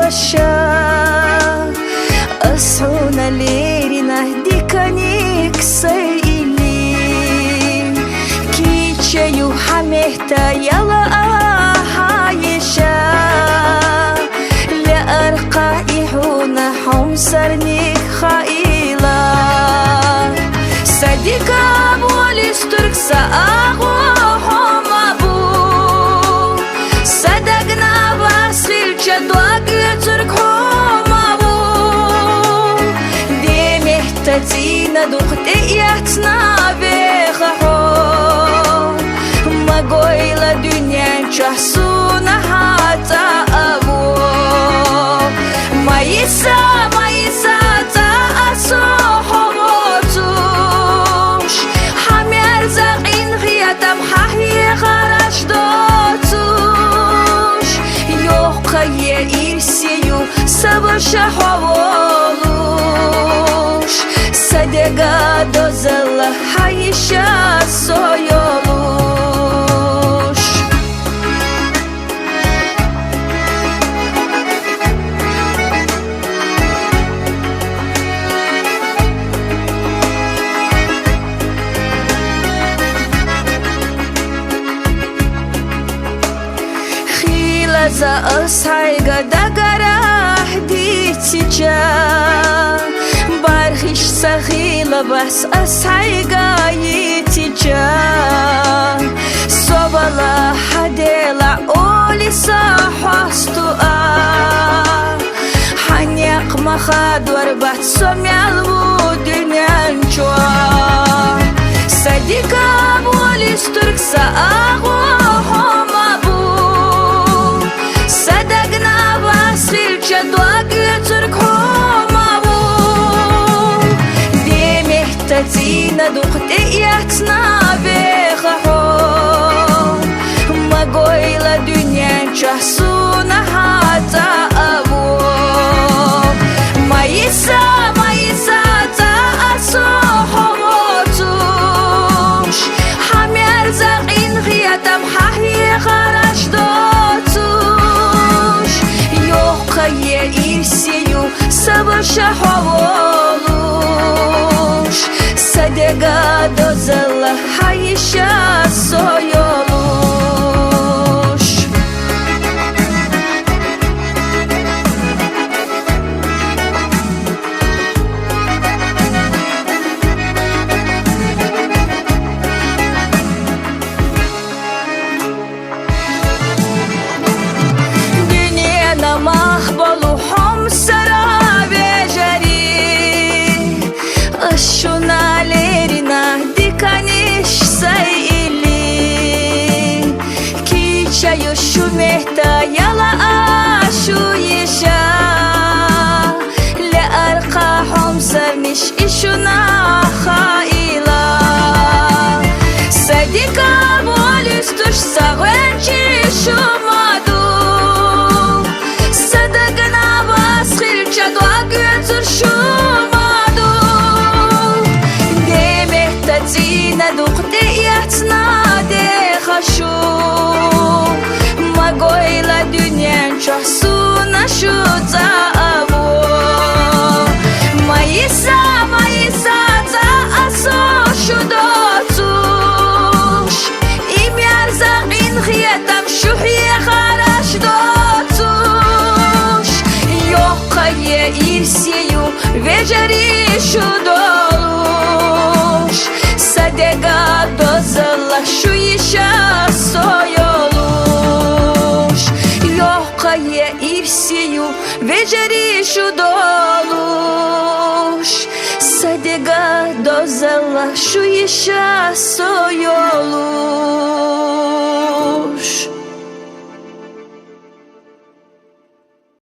Shabasha Asuna lerina dikanik sayili Kiche yu hamehta yala ahayisha La arqa ihuna humsarnik khaila Sadika bolis turk sa'ahu homabu Sadagna basil chadwag turk homabu Demehtatina duqtiyatna bekhaho Magoyla dünyan çahsuna hata abu Mayisa ta asoho Sabasha havoluş Sadega dozala hayişa soyoluş Khilaza asayga dagara Тича Бархиш сахила бас асайга етича Собала хадела олиса хастуа Ханяк махадвар бат сомялву дюнянчуа Садика болис туркса агу хомабу Садагна басил чадуа Тина дуqtiyatna bekhaho Magoyla dünyan çahsuna hata abu Mayisa ta asoho motush Hamyer zaqin ghiyatam hahiye kharash dotush Yoqaye irsiyu sabasha havolush Sadega dozala hayişa soyoluş Dünyana mahbolu homsara beceri Aşuna dikanish sayili Kicha yoshu mehta yala ashu yesha Le arqa homsarnish ishuna khaila Sadika bolis tush sagwenchi shumadu Sadagna baskhil chadwa gwetur shumadu Tina duqtiyatna dekhashu Magoyla dünyan çahsuna şu zaabu Mayisa ta aso şu dotuş İmyar zaqin khiyatam şu hiye kharash dotuş Yoqaye irsiyu vejari şu doluş Sadega dozala şu işe soyoluş Yoqaye irsiyu vejeri şu doluş Sadega dozala şu işe soyoluş